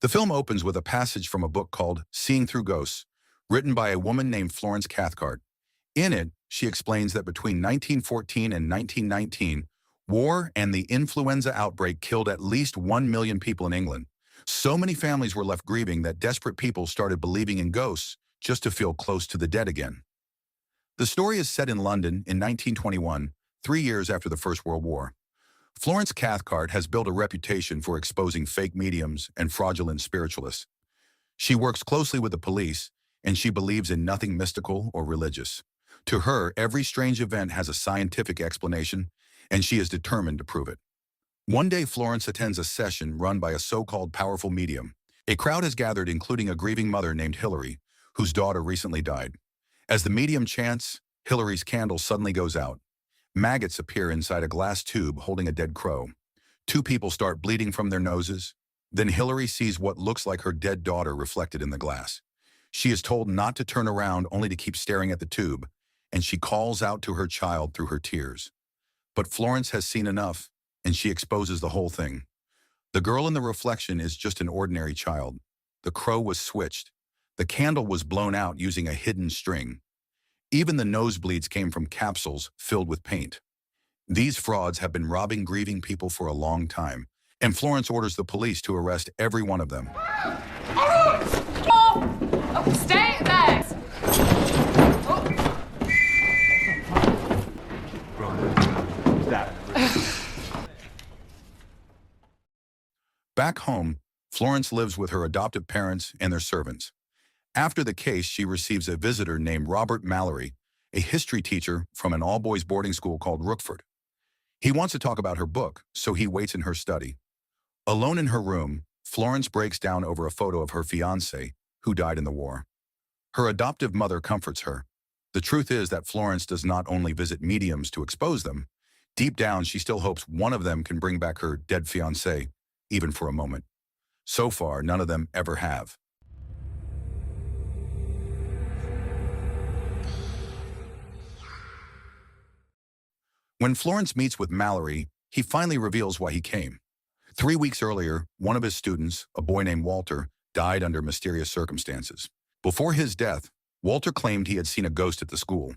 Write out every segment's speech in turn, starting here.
The film opens with a passage from a book called Seeing Through Ghosts, written by a woman named Florence Cathcart. In it, she explains that between 1914 and 1919, war and the influenza outbreak killed at least 1 million people in England. So many families were left grieving that desperate people started believing in ghosts just to feel close to the dead again. The story is set in London in 1921, 3 years after the First World War. Florence Cathcart has built a reputation for exposing fake mediums and fraudulent spiritualists. She works closely with the police, and she believes in nothing mystical or religious. To her, every strange event has a scientific explanation, and she is determined to prove it. One day, Florence attends a session run by a so-called powerful medium. A crowd has gathered, including a grieving mother named Hillary, whose daughter recently died. As the medium chants, Hillary's candle suddenly goes out. Maggots appear inside a glass tube holding a dead crow. Two people start bleeding from their noses. Then Hillary sees what looks like her dead daughter reflected in the glass. She is told not to turn around, only to keep staring at the tube, and she calls out to her child through her tears. But Florence has seen enough, and she exposes the whole thing. The girl in the reflection is just an ordinary child. The crow was switched. The candle was blown out using a hidden string. Even the nosebleeds came from capsules filled with paint. These frauds have been robbing grieving people for a long time, and Florence orders the police to arrest every one of them. Oh, stay there! Back home, Florence lives with her adoptive parents and their servants. After the case, she receives a visitor named Robert Mallory, a history teacher from an all-boys boarding school called Rookford. He wants to talk about her book, so he waits in her study. Alone in her room, Florence breaks down over a photo of her fiancé, who died in the war. Her adoptive mother comforts her. The truth is that Florence does not only visit mediums to expose them. Deep down, she still hopes one of them can bring back her dead fiancé, even for a moment. So far, none of them ever have. When Florence meets with Mallory, he finally reveals why he came. 3 weeks earlier, one of his students, a boy named Walter, died under mysterious circumstances. Before his death, Walter claimed he had seen a ghost at the school.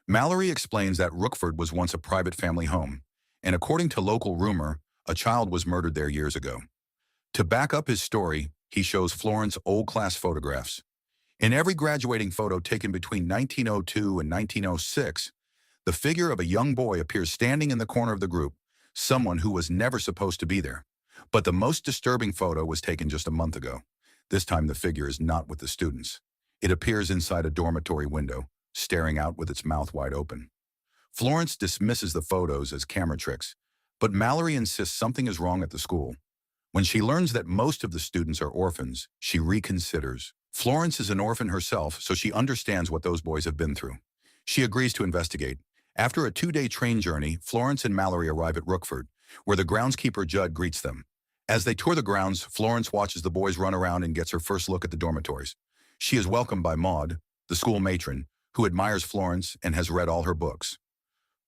Mallory explains that Rookford was once a private family home, and according to local rumor, a child was murdered there years ago. To back up his story, he shows Florence old class photographs. In every graduating photo taken between 1902 and 1906, the figure of a young boy appears standing in the corner of the group, someone who was never supposed to be there. But the most disturbing photo was taken just a month ago. This time the figure is not with the students. It appears inside a dormitory window, staring out with its mouth wide open. Florence dismisses the photos as camera tricks, but Mallory insists something is wrong at the school. When she learns that most of the students are orphans, she reconsiders. Florence is an orphan herself, so she understands what those boys have been through. She agrees to investigate. After a 2-day train journey, Florence and Mallory arrive at Rookford, where the groundskeeper Judd greets them. As they tour the grounds, Florence watches the boys run around and gets her first look at the dormitories. She is welcomed by Maud, the school matron, who admires Florence and has read all her books.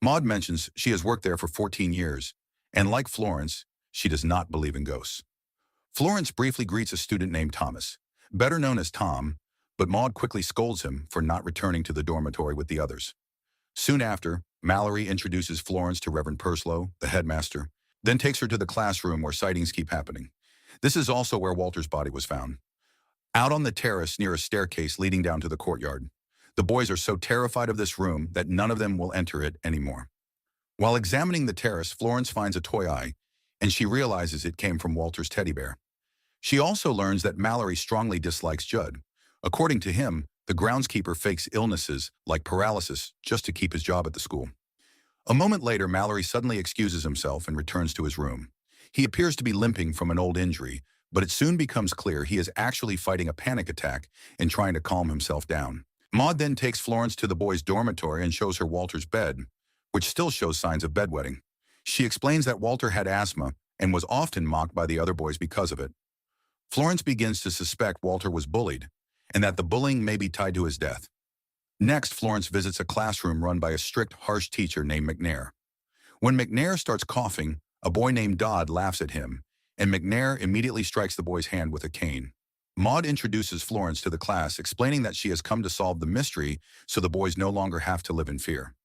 Maud mentions she has worked there for 14 years, and like Florence, she does not believe in ghosts. Florence briefly greets a student named Thomas, better known as Tom, but Maud quickly scolds him for not returning to the dormitory with the others. Soon after, Mallory introduces Florence to Reverend Purslow, the headmaster, then takes her to the classroom where sightings keep happening. This is also where Walter's body was found. Out on the terrace near a staircase leading down to the courtyard, the boys are so terrified of this room that none of them will enter it anymore. While examining the terrace, Florence finds a toy eye, and she realizes it came from Walter's teddy bear. She also learns that Mallory strongly dislikes Judd. According to him, the groundskeeper fakes illnesses like paralysis just to keep his job at the school. A moment later, Mallory suddenly excuses himself and returns to his room. He appears to be limping from an old injury, but it soon becomes clear he is actually fighting a panic attack and trying to calm himself down. Maud then takes Florence to the boys' dormitory and shows her Walter's bed, which still shows signs of bedwetting. She explains that Walter had asthma and was often mocked by the other boys because of it. Florence begins to suspect Walter was bullied, and that the bullying may be tied to his death. Next, Florence visits a classroom run by a strict, harsh teacher named McNair. When McNair starts coughing, a boy named Dodd laughs at him, and McNair immediately strikes the boy's hand with a cane. Maud introduces Florence to the class, explaining that she has come to solve the mystery so the boys no longer have to live in fear.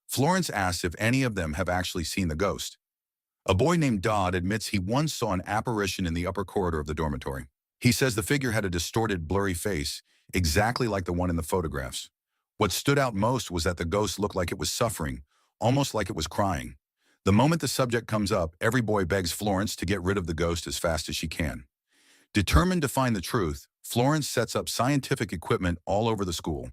Florence asks if any of them have actually seen the ghost. A boy named Dodd admits he once saw an apparition in the upper corridor of the dormitory. He says the figure had a distorted, blurry face, exactly like the one in the photographs. What stood out most was that the ghost looked like it was suffering, almost like it was crying. The moment the subject comes up, every boy begs Florence to get rid of the ghost as fast as she can. Determined to find the truth, Florence sets up scientific equipment all over the school.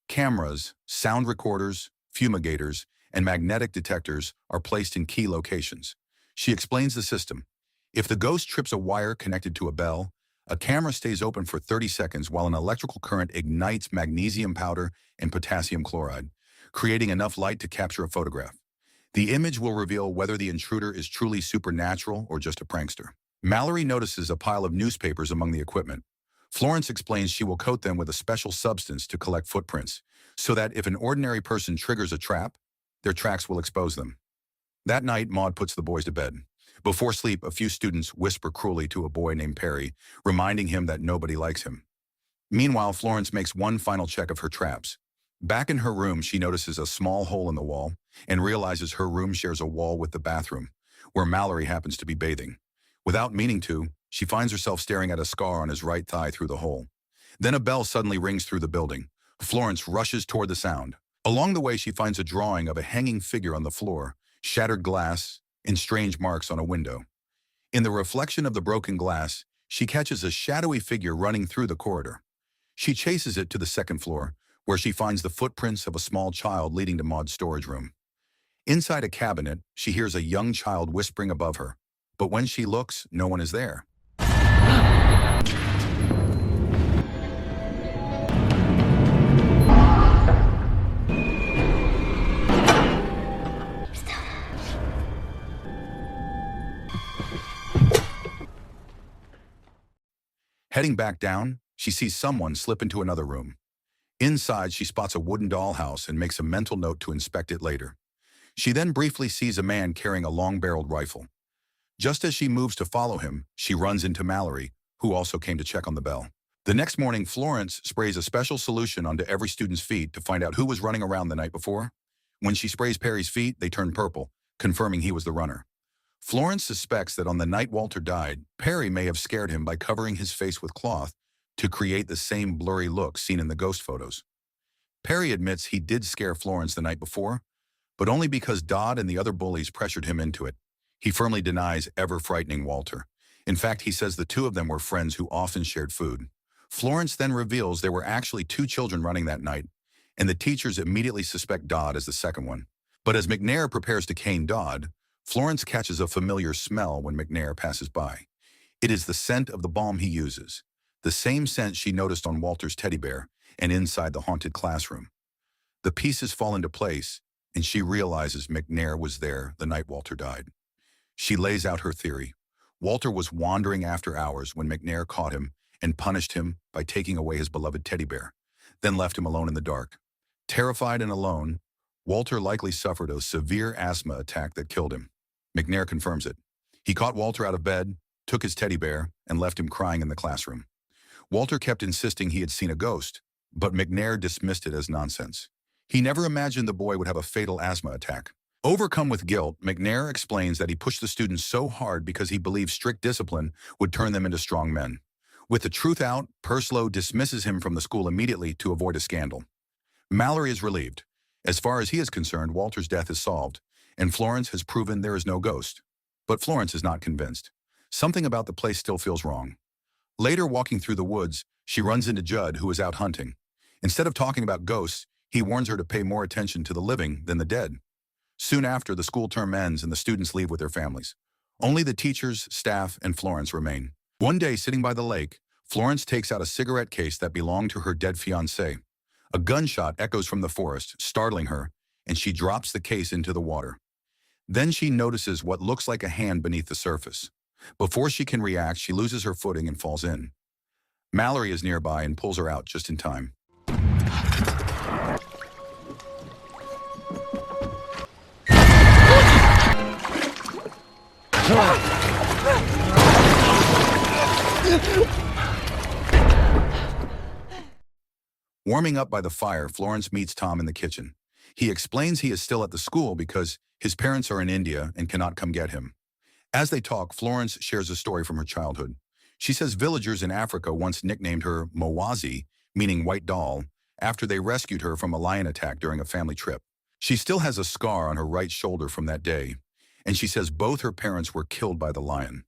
Cameras, sound recorders, fumigators, and magnetic detectors are placed in key locations. She explains the system. If the ghost trips a wire connected to a bell, a camera stays open for 30 seconds while an electrical current ignites magnesium powder and potassium chloride, creating enough light to capture a photograph. The image will reveal whether the intruder is truly supernatural or just a prankster. Mallory notices a pile of newspapers among the equipment. Florence explains she will coat them with a special substance to collect footprints, so that if an ordinary person triggers a trap, their tracks will expose them. That night, Maud puts the boys to bed. Before sleep, a few students whisper cruelly to a boy named Perry, reminding him that nobody likes him. Meanwhile, Florence makes one final check of her traps. Back in her room, she notices a small hole in the wall and realizes her room shares a wall with the bathroom, where Mallory happens to be bathing. Without meaning to, she finds herself staring at a scar on his right thigh through the hole. Then a bell suddenly rings through the building. Florence rushes toward the sound. Along the way, she finds a drawing of a hanging figure on the floor, shattered glass, and strange marks on a window. In the reflection of the broken glass, she catches a shadowy figure running through the corridor. She chases it to the second floor, where she finds the footprints of a small child leading to Maud's storage room. Inside a cabinet, she hears a young child whispering above her, but when she looks, no one is there. Heading back down, she sees someone slip into another room. Inside, she spots a wooden dollhouse and makes a mental note to inspect it later. She then briefly sees a man carrying a long-barreled rifle. Just as she moves to follow him, she runs into Mallory, who also came to check on the bell. The next morning, Florence sprays a special solution onto every student's feet to find out who was running around the night before. When she sprays Perry's feet, they turn purple, confirming he was the runner. Florence suspects that on the night Walter died, Perry may have scared him by covering his face with cloth to create the same blurry look seen in the ghost photos. Perry admits he did scare Florence the night before, but only because Dodd and the other bullies pressured him into it. He firmly denies ever frightening Walter. In fact, he says the two of them were friends who often shared food. Florence then reveals there were actually 2 children running that night, and the teachers immediately suspect Dodd as the second one. But as McNair prepares to cane Dodd, Florence catches a familiar smell when McNair passes by. It is the scent of the balm he uses, the same scent she noticed on Walter's teddy bear and inside the haunted classroom. The pieces fall into place, and she realizes McNair was there the night Walter died. She lays out her theory. Walter was wandering after hours when McNair caught him and punished him by taking away his beloved teddy bear, then left him alone in the dark. Terrified and alone, Walter likely suffered a severe asthma attack that killed him. McNair confirms it. He caught Walter out of bed, took his teddy bear, and left him crying in the classroom. Walter kept insisting he had seen a ghost, but McNair dismissed it as nonsense. He never imagined the boy would have a fatal asthma attack. Overcome with guilt, McNair explains that he pushed the students so hard because he believed strict discipline would turn them into strong men. With the truth out, Purslow dismisses him from the school immediately to avoid a scandal. Mallory is relieved. As far as he is concerned, Walter's death is solved, and Florence has proven there is no ghost. But Florence is not convinced. Something about the place still feels wrong. Later, walking through the woods, she runs into Judd, who is out hunting. Instead of talking about ghosts, he warns her to pay more attention to the living than the dead. Soon after, the school term ends and the students leave with their families. Only the teachers, staff, and Florence remain. One day, sitting by the lake, Florence takes out a cigarette case that belonged to her dead fiancé. A gunshot echoes from the forest, startling her, and she drops the case into the water. Then she notices what looks like a hand beneath the surface. Before she can react, she loses her footing and falls in. Mallory is nearby and pulls her out just in time. Warming up by the fire, Florence meets Tom in the kitchen. He explains he is still at the school because his parents are in India and cannot come get him. As they talk, Florence shares a story from her childhood. She says villagers in Africa once nicknamed her Mowazi, meaning white doll, after they rescued her from a lion attack during a family trip. She still has a scar on her right shoulder from that day, and she says both her parents were killed by the lion.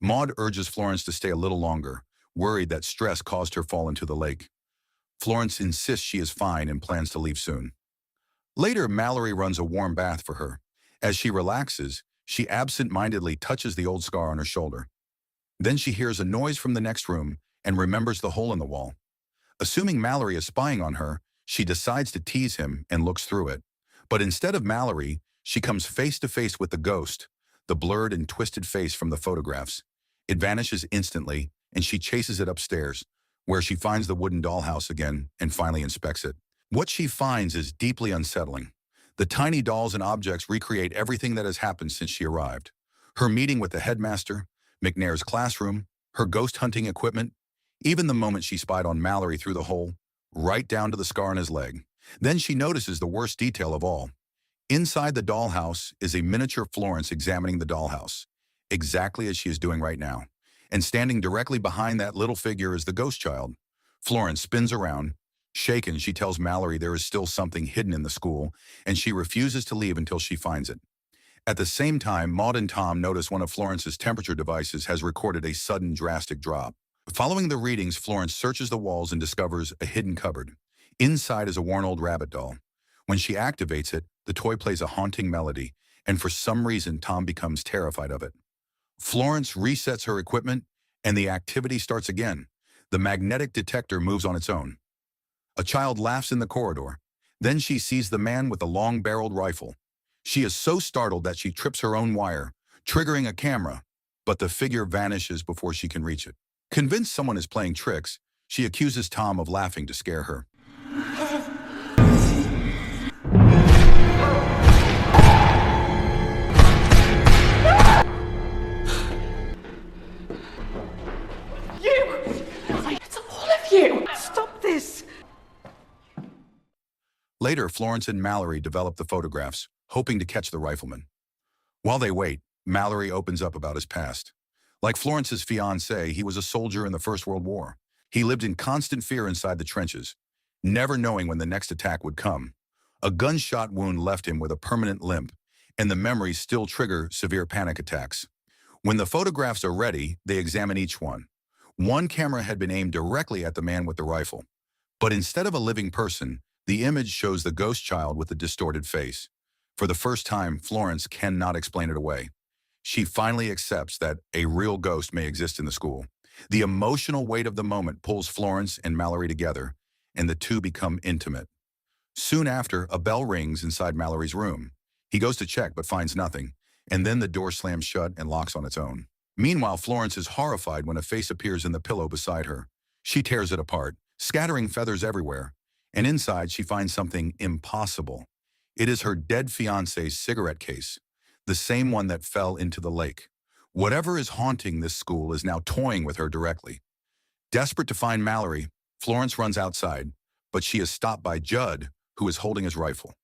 Maud urges Florence to stay a little longer, worried that stress caused her fall into the lake. Florence insists she is fine and plans to leave soon. Later, Mallory runs a warm bath for her. As she relaxes, she absent-mindedly touches the old scar on her shoulder. Then she hears a noise from the next room and remembers the hole in the wall. Assuming Mallory is spying on her, she decides to tease him and looks through it. But instead of Mallory, she comes face to face with the ghost, the blurred and twisted face from the photographs. It vanishes instantly, and she chases it upstairs, where she finds the wooden dollhouse again and finally inspects it. What she finds is deeply unsettling. The tiny dolls and objects recreate everything that has happened since she arrived. Her meeting with the headmaster, McNair's classroom, her ghost hunting equipment, even the moment she spied on Mallory through the hole, right down to the scar on his leg. Then she notices the worst detail of all. Inside the dollhouse is a miniature Florence examining the dollhouse, exactly as she is doing right now. And standing directly behind that little figure is the ghost child. Florence spins around. Shaken, she tells Mallory there is still something hidden in the school, and she refuses to leave until she finds it. At the same time, Maud and Tom notice one of Florence's temperature devices has recorded a sudden drastic drop. Following the readings, Florence searches the walls and discovers a hidden cupboard. Inside is a worn old rabbit doll. When she activates it, the toy plays a haunting melody, and for some reason, Tom becomes terrified of it. Florence resets her equipment, and the activity starts again. The magnetic detector moves on its own. A child laughs in the corridor. Then she sees the man with the long-barreled rifle. She is so startled that she trips her own wire, triggering a camera, but the figure vanishes before she can reach it. Convinced someone is playing tricks, she accuses Tom of laughing to scare her. It's all of you! Stop this! Later, Florence and Mallory develop the photographs, hoping to catch the rifleman. While they wait, Mallory opens up about his past. Like Florence's fiancé, he was a soldier in the First World War. He lived in constant fear inside the trenches, never knowing when the next attack would come. A gunshot wound left him with a permanent limp, and the memories still trigger severe panic attacks. When the photographs are ready, they examine each one. One camera had been aimed directly at the man with the rifle. But instead of a living person, the image shows the ghost child with a distorted face. For the first time, Florence cannot explain it away. She finally accepts that a real ghost may exist in the school. The emotional weight of the moment pulls Florence and Mallory together, and the two become intimate. Soon after, a bell rings inside Mallory's room. He goes to check but finds nothing, and then the door slams shut and locks on its own. Meanwhile, Florence is horrified when a face appears in the pillow beside her. She tears it apart, scattering feathers everywhere, and inside she finds something impossible. It is her dead fiancé's cigarette case, the same one that fell into the lake. Whatever is haunting this school is now toying with her directly. Desperate to find Mallory, Florence runs outside, but she is stopped by Judd, who is holding his rifle.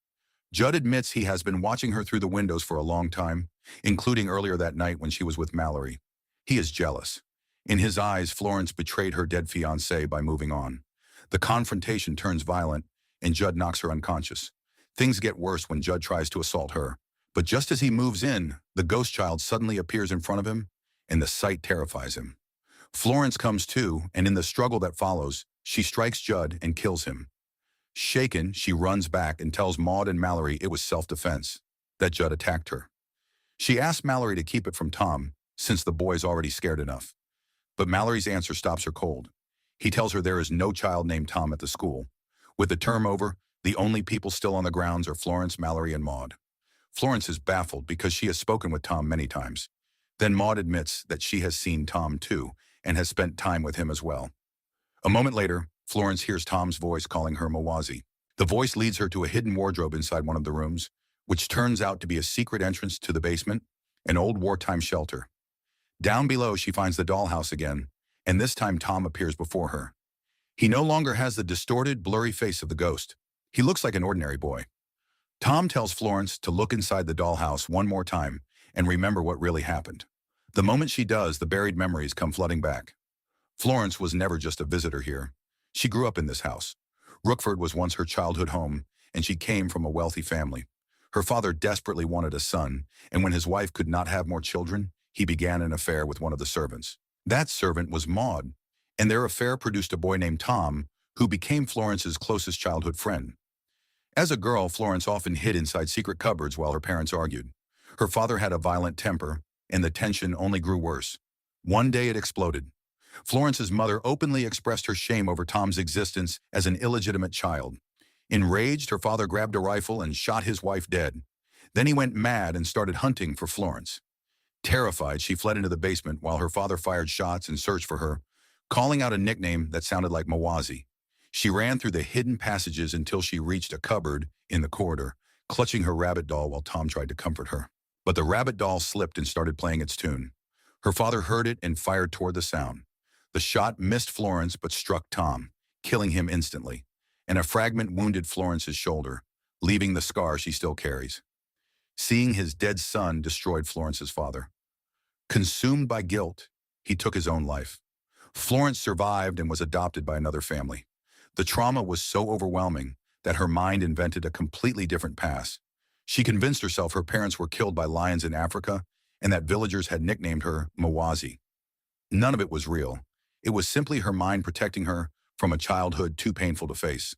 Judd admits he has been watching her through the windows for a long time, including earlier that night when she was with Mallory. He is jealous. In his eyes, Florence betrayed her dead fiancé by moving on. The confrontation turns violent, and Judd knocks her unconscious. Things get worse when Judd tries to assault her. But just as he moves in, the ghost child suddenly appears in front of him, and the sight terrifies him. Florence comes to, and in the struggle that follows, she strikes Judd and kills him. Shaken, she runs back and tells Maud and Mallory it was self-defense, that Judd attacked her. She asks Mallory to keep it from Tom, since the boy's already scared enough. But Mallory's answer stops her cold. He tells her there is no child named Tom at the school. With the term over, the only people still on the grounds are Florence, Mallory, and Maud. Florence is baffled because she has spoken with Tom many times. Then Maud admits that she has seen Tom too, and has spent time with him as well. A moment later, Florence hears Tom's voice calling her Mowazi. The voice leads her to a hidden wardrobe inside one of the rooms, which turns out to be a secret entrance to the basement, an old wartime shelter. Down below, she finds the dollhouse again, and this time Tom appears before her. He no longer has the distorted, blurry face of the ghost. He looks like an ordinary boy. Tom tells Florence to look inside the dollhouse one more time and remember what really happened. The moment she does, the buried memories come flooding back. Florence was never just a visitor here. She grew up in this house. Rookford was once her childhood home, and she came from a wealthy family. Her father desperately wanted a son, and when his wife could not have more children, he began an affair with one of the servants. That servant was Maud, and their affair produced a boy named Tom, who became Florence's closest childhood friend. As a girl, Florence often hid inside secret cupboards while her parents argued. Her father had a violent temper, and the tension only grew worse. One day it exploded. Florence's mother openly expressed her shame over Tom's existence as an illegitimate child. Enraged, her father grabbed a rifle and shot his wife dead. Then he went mad and started hunting for Florence. Terrified, she fled into the basement while her father fired shots and searched for her, calling out a nickname that sounded like Mawazi. She ran through the hidden passages until she reached a cupboard in the corridor, clutching her rabbit doll while Tom tried to comfort her. But the rabbit doll slipped and started playing its tune. Her father heard it and fired toward the sound. The shot missed Florence but struck Tom, killing him instantly, and a fragment wounded Florence's shoulder, leaving the scar she still carries. Seeing his dead son destroyed Florence's father. Consumed by guilt, he took his own life. Florence survived and was adopted by another family. The trauma was so overwhelming that her mind invented a completely different past. She convinced herself her parents were killed by lions in Africa and that villagers had nicknamed her Mawazi. None of it was real. It was simply her mind protecting her from a childhood too painful to face.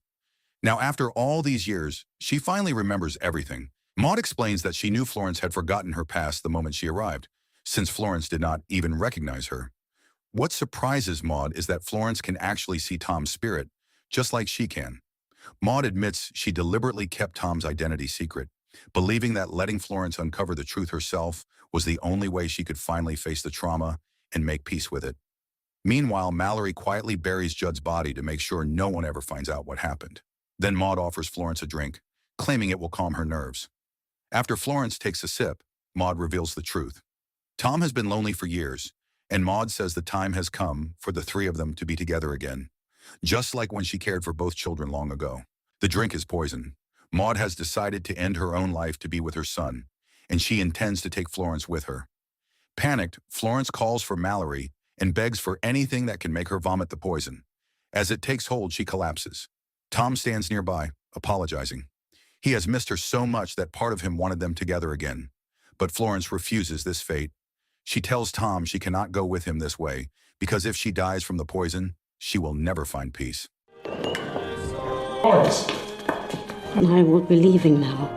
Now, after all these years, she finally remembers everything. Maud explains that she knew Florence had forgotten her past the moment she arrived, since Florence did not even recognize her. What surprises Maud is that Florence can actually see Tom's spirit, just like she can. Maud admits she deliberately kept Tom's identity secret, believing that letting Florence uncover the truth herself was the only way she could finally face the trauma and make peace with it. Meanwhile, Mallory quietly buries Judd's body to make sure no one ever finds out what happened. Then Maud offers Florence a drink, claiming it will calm her nerves. After Florence takes a sip, Maud reveals the truth. Tom has been lonely for years, and Maud says the time has come for the three of them to be together again, just like when she cared for both children long ago. The drink is poison. Maud has decided to end her own life to be with her son, and she intends to take Florence with her. Panicked, Florence calls for Mallory and begs for anything that can make her vomit the poison. As it takes hold, she collapses. Tom stands nearby, apologizing. He has missed her so much that part of him wanted them together again. But Florence refuses this fate. She tells Tom she cannot go with him this way, because if she dies from the poison, she will never find peace. Florence! I will be leaving now.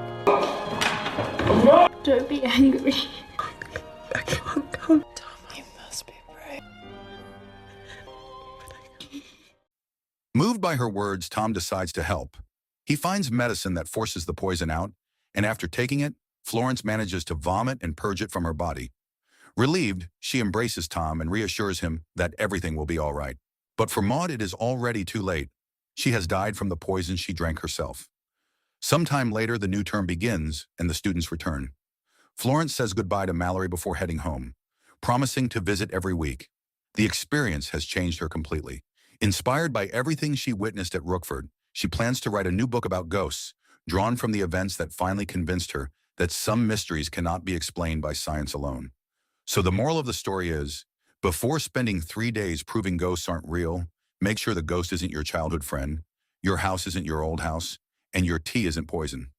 Don't be angry. I can't go. You must be brave. Moved by her words, Tom decides to help. He finds medicine that forces the poison out, and after taking it, Florence manages to vomit and purge it from her body. Relieved, she embraces Tom and reassures him that everything will be all right. But for Maud, it is already too late. She has died from the poison she drank herself. Sometime later, the new term begins, and the students return. Florence says goodbye to Mallory before heading home, promising to visit every week. The experience has changed her completely. Inspired by everything she witnessed at Rookford, she plans to write a new book about ghosts, drawn from the events that finally convinced her that some mysteries cannot be explained by science alone. So the moral of the story is, before spending 3 days proving ghosts aren't real, make sure the ghost isn't your childhood friend, your house isn't your old house, and your tea isn't poison.